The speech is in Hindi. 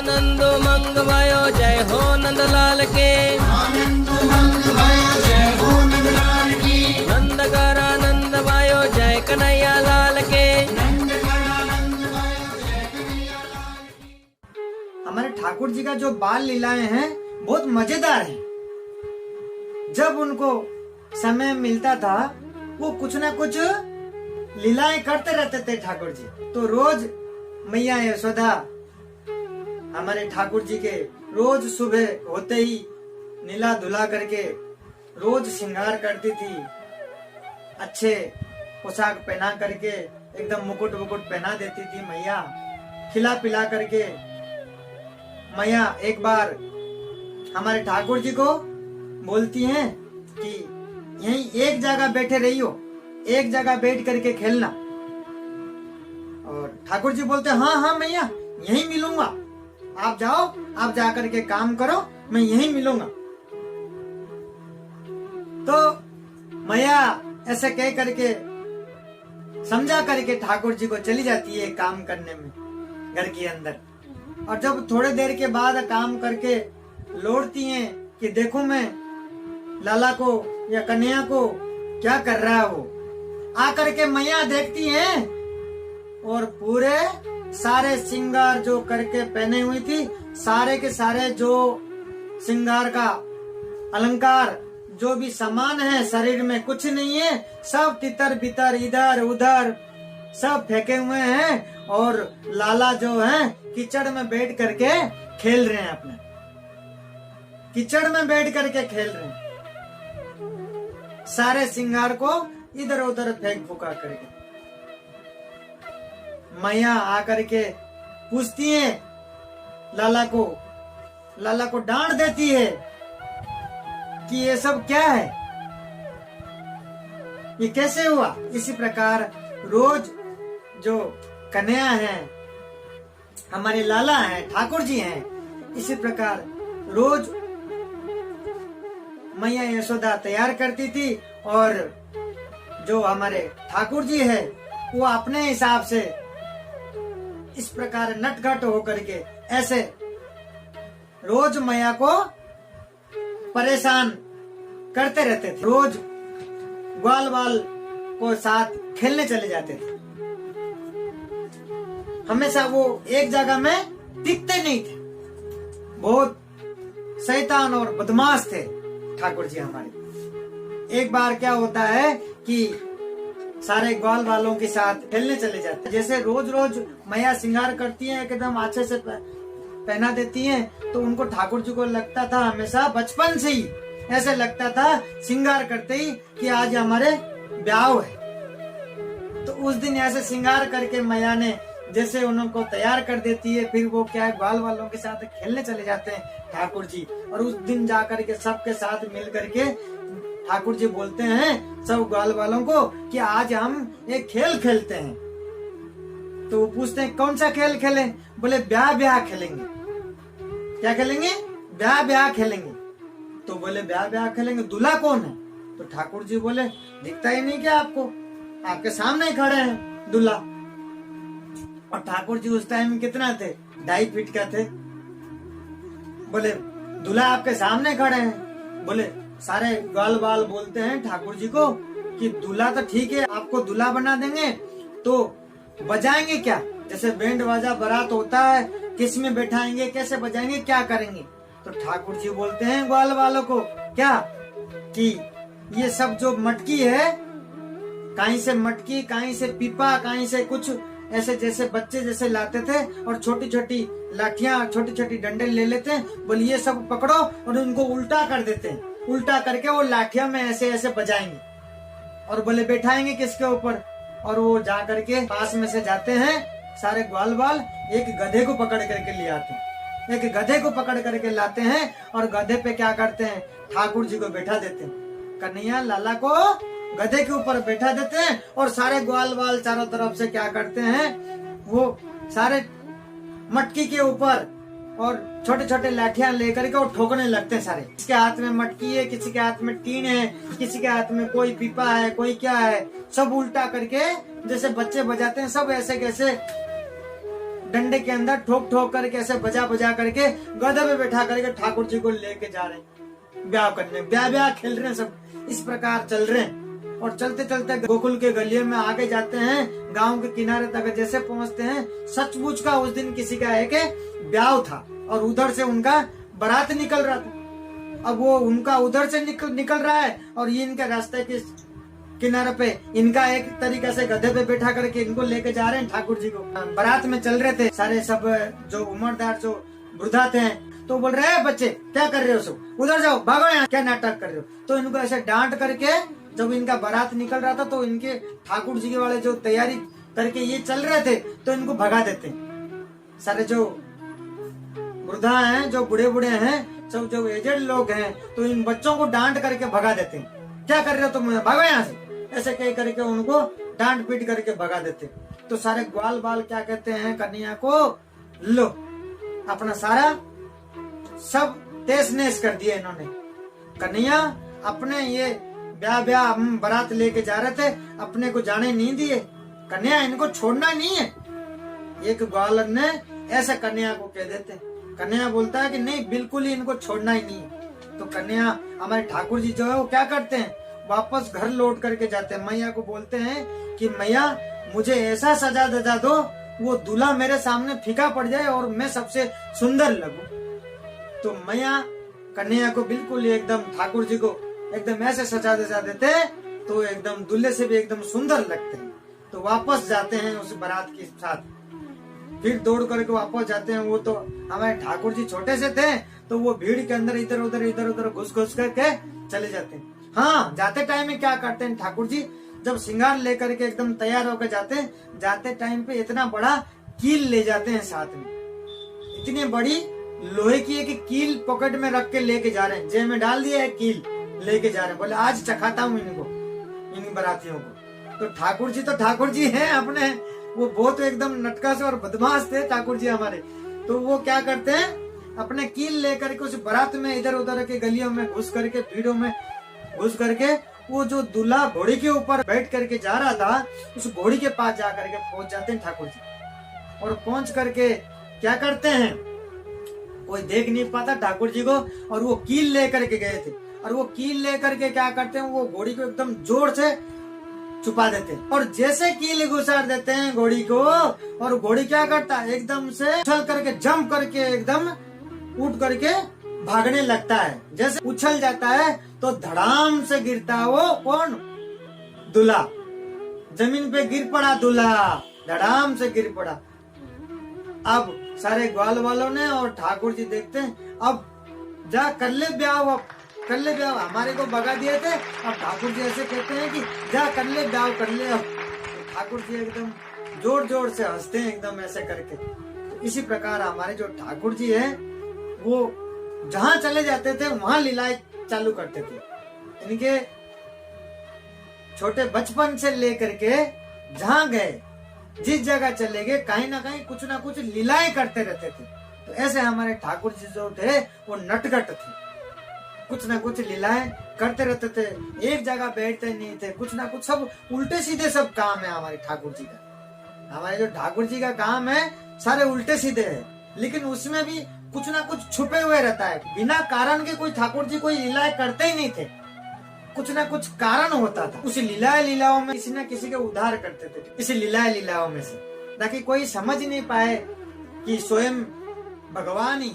आनंद मंग भयो जय हो नंदलाल के। आनंद मंग भयो जय हो नंदलाल की। नंद कर आनंद भयो जय कन्हैया लाल के। नंद कर आनंद भयो जय कन्हैया लाल की। हमारे ठाकुर जी का जो बाल लीलाएं हैं बहुत मजेदार हैं। जब उनको समय मिलता था वो कुछ ना कुछ लीलाएं करते रहते थे ठाकुर जी। तो रोज मैया यशोदा हमारे ठाकुर जी के रोज सुबह होते ही नीला धुला करके रोज श्रृंगार करती थी। अच्छे पोशाक पहना करके एकदम मुकुट वुकुट पहना देती थी मैया। खिला पिला करके मैया एक बार हमारे ठाकुर जी को बोलती हैं कि यहीं एक जगह बैठे रहियो, एक जगह बैठ करके खेलना। और ठाकुर जी बोलते हाँ हाँ मैया यहीं मिलूंगा, आप जाओ, आप जा करके काम करो, मैं यहीं मिलूंगा। तो मैया ऐसे कह करके समझा करके ठाकुर जी को चली जाती है काम करने में घर के अंदर। और जब थोड़े देर के बाद काम करके लौटती हैं कि देखो मैं लाला को या कन्हैया को क्या कर रहा है वो। आकर के मैया देखती हैं और पूरे सारे श्रृंगार जो करके पहने हुई थी, सारे के सारे जो श्रृंगार का अलंकार जो भी सामान है शरीर में कुछ नहीं है, सब तितर बितर इधर उधर सब फेंके हुए हैं। और लाला जो है कीचड़ में बैठ करके खेल रहे हैं, अपने कीचड़ में बैठ करके खेल रहे हैं, सारे श्रृंगार को इधर उधर फेंक फुका करके। मैया आकर के पूछती है लाला को डांट देती है कि ये सब क्या है, ये कैसे हुआ। इसी प्रकार रोज जो कन्हैया है, हमारे लाला हैं, ठाकुर जी हैं, इसी प्रकार रोज मैया यशोदा तैयार करती थी। और जो हमारे ठाकुर जी है वो अपने हिसाब से इस प्रकार नटखट होकर के ऐसे रोज मैया को परेशान करते रहते थे। रोज ग्वाल बाल को साथ खेलने चले जाते थे। हमेशा वो एक जगह में टिकते नहीं थे, बहुत शैतान और बदमाश थे ठाकुर जी हमारे। एक बार क्या होता है कि सारे ग्वाल वालों के साथ खेलने चले जाते। जैसे रोज रोज मैया श्रृंगार करती हैं, एकदम अच्छे से पहना देती हैं, तो उनको ठाकुर जी को लगता था हमेशा बचपन से ही ऐसे लगता था श्रृंगार करते ही कि आज हमारे ब्याह है। तो उस दिन ऐसे श्रृंगार करके मैया ने जैसे उनको तैयार कर देती है, फिर वो क्या है ग्वाल वालों के साथ खेलने चले जाते हैं ठाकुर जी। और उस दिन जाकर के सबके साथ मिल करके ठाकुर जी बोलते हैं सब ग्वाल वालों को कि आज हम एक खेल खेलते हैं। तो वो पूछते हैं कौन सा खेल खेलें। बोले ब्याह ब्याह खेलेंगे। क्या खेलेंगे? ब्याह ब्याह खेलेंगे। तो बोले ब्याह ब्याह खेलेंगे, दूल्हा कौन है? तो ठाकुर जी बोले दिखता ही नहीं क्या आपको, आपके सामने ही खड़े हैं दूल्हा। और ठाकुर जी उस टाइम कितना थे, 2.5 फीट का थे। बोले दूल्हा आपके सामने खड़े हैं। बोले सारे ग्वाल बाल बोलते हैं ठाकुर जी को कि दूल्हा तो ठीक है, आपको दूल्हा बना देंगे, तो बजाएंगे क्या? जैसे बैंड बाजा बारात होता है, किस में बैठाएंगे, कैसे बजाएंगे, क्या करेंगे? तो ठाकुर जी बोलते हैं ग्वाल वालों को क्या कि ये सब जो मटकी है, कहीं से मटकी, कहीं से पीपा, कहीं से कुछ ऐसे जैसे बच्चे जैसे लाते थे, और छोटी छोटी लाठियां, छोटी छोटी डंडे ले लेते हैं। बोले ये सब पकड़ो और उनको उल्टा कर देते हैं। उल्टा करके वो लाठियां में ऐसे ऐसे बजाएंगे और बोले बैठाएंगे किसके ऊपर। और वो जा करके पास में से जाते हैं सारे ग्वाल बाल, एक गधे को पकड़ करके ले आते हैं, एक गधे को पकड़ करके लाते हैं और गधे पे क्या करते हैं, ठाकुर जी को बैठा देते हैं। कन्हैया लाला को गधे के ऊपर बैठा देते हैं और सारे ग्वाल बाल चारों तरफ से क्या करते हैं, वो सारे मटकी के ऊपर और छोटे छोटे लाठियां लेकर के वो ठोकने लगते हैं सारे। किसी के हाथ में मटकी है, किसी के हाथ में टीन है, किसी के हाथ में कोई पीपा है, कोई क्या है, सब उल्टा करके जैसे बच्चे बजाते हैं, सब ऐसे कैसे डंडे के अंदर ठोक ठोक करके ऐसे बजा बजा करके गधे पे बैठा करके ठाकुर जी को लेके जा रहे हैं ब्याह करने, ब्याह खेल रहे हैं, सब इस प्रकार चल रहे हैं। और चलते चलते गोकुल के गलियों में आगे जाते हैं, गांव के किनारे तक जैसे पहुंचते हैं, सचमुच का उस दिन किसी का है कि ब्याह था और उधर से उनका बारात निकल रहा था। अब वो उनका उधर से निकल रहा है और ये इनके रास्ते के किनारे पे इनका एक तरीके से गधे पे बैठा करके इनको लेके जा रहे हैं ठाकुर जी को। बारात में चल रहे थे सारे, सब जो उम्रदार जो वृद्धा थे, तो बोल रहे हैं बच्चे क्या कर रहे हो, सब उधर जाओ, भागो यहाँ, क्या नाटक कर रहे हो। तो इनको ऐसे डांट करके जब इनका बारात निकल रहा था तो इनके ठाकुर जी के वाले जो तैयारी करके ये चल रहे थे तो इनको भगा देते। सारे जो वृद्धा हैं, जो बूढ़े बूढ़े हैं, सब जो एजेड लोग हैं, तो इन बच्चों को डांट करके भगा देते। क्या कर रहे हो तुम, भागो यहाँ से, ऐसे कह करके उनको डांट पीट करके भगा देते। तो सारे ग्वाल बाल क्या कहते हैं कन्हैया को, लो अपना सारा सब तेज नेस कर दिया इन्होंने। कन्हैया अपने ये ब्याह हम बारात लेके जा रहे थे, अपने को जाने नहीं दिए, कन्हैया इनको छोड़ना नहीं है। एक ग्वालर ने ऐसा कन्हैया को कह देते। कन्हैया बोलता है कि नहीं, बिल्कुल ही इनको छोड़ना ही नहीं है। तो कन्हैया हमारे ठाकुर जी जो है वो क्या करते हैं, वापस घर लौट करके जाते हैं। मैया को बोलते हैं कि मैया मुझे ऐसा सजा दजा दो, वो दूल्हा मेरे सामने फीका पड़ जाए और मैं सबसे सुंदर लगूं। तो मैया कन्हैया को बिल्कुल एकदम ठाकुर जी को एकदम ऐसे सजा दजा देते तो एकदम दूल्हे से भी एकदम सुंदर लगते हैं। तो वापस जाते हैं उस बारात के साथ, फिर दौड़ करके वापस जाते हैं। वो तो हमारे ठाकुर जी छोटे से थे तो वो भीड़ के अंदर इधर उधर घुस करके चले जाते हैं। हाँ, जाते टाइम में क्या करते हैं ठाकुर जी, जब श्रृंगार लेकर के एकदम तैयार होकर जाते हैं, जाते टाइम पे इतना बड़ा कील ले जाते हैं साथ में, इतनी बड़ी लोहे की है कि कील पॉकेट में रख के लेके जा रहे हैं, जेब में डाल दिया है, कील लेके जा रहे हैं। बोले आज चखाता हूँ इनको, इन बारातियों को। तो ठाकुर जी हैं अपने, वो बहुत एकदम नटखट और बदमाश थे ठाकुर जी हमारे। तो वो क्या करते हैं, अपने कील लेकर के उस बारात में इधर उधर के गलियों में घुस करके, भीड़ों में घुस करके, वो जो दूल्हा घोड़ी के ऊपर बैठ करके जा रहा था, उस घोड़ी के पास जा करके पहुंच जाते हैं ठाकुर जी। और पहुंच करके क्या करते हैं, कोई देख नहीं पाता ठाकुर जी को, और वो कील लेकर के गए थे। और वो कील लेकर के क्या करते हैं, वो घोड़ी को एकदम जोर से छुपा देते हैं। और जैसे कील घुसार देते हैं घोड़ी को, और घोड़ी क्या करता है, एकदम से उछल करके, जंप करके, एकदम उठ करके भागने लगता है। जैसे उछल जाता है तो धड़ाम से गिरता है वो कौन, दूल्हा, जमीन पे गिर पड़ा दूल्हा, धड़ाम से गिर पड़ा। अब सारे ग्वाल वालों ने और ठाकुर जी देखते हैं, अब जा कर ले ब्याह, कर ले ब्याह, हमारे को भगा दिए थे। अब ठाकुर जी ऐसे कहते हैं कि जा कर ले ब्याह, कर ले। अब तो ठाकुर जी एकदम जोर जोर से हंसते हैं एकदम ऐसे करके। तो इसी प्रकार हमारे जो ठाकुर जी है वो जहाँ चले जाते थे वहां लीलाएं चालू करते थे। इनके छोटे बचपन से लेकर के जहाँ गए, जिस जगह चले गए, कहीं ना कहीं कुछ ना कुछ लीलाएं करते रहते थे। तो ऐसे हमारे ठाकुर जी जो थे वो नटखट थे, कुछ ना कुछ लीलाएं करते रहते थे, एक जगह बैठते नहीं थे, कुछ ना कुछ सब उल्टे सीधे सब काम है हमारे ठाकुर जी का। हमारे जो ठाकुर जी का काम है सारे उल्टे सीधे है, लेकिन उसमें भी कुछ ना कुछ छुपे हुए रहता है। बिना कारण के कोई ठाकुर जी कोई लीलाएं करते ही नहीं थे, कुछ ना कुछ कारण होता था। उस लीलाओं में किसी न किसी के उद्धार करते थे, इस लीलाओं में से, ताकि कोई समझ नहीं पाए कि स्वयं भगवान ही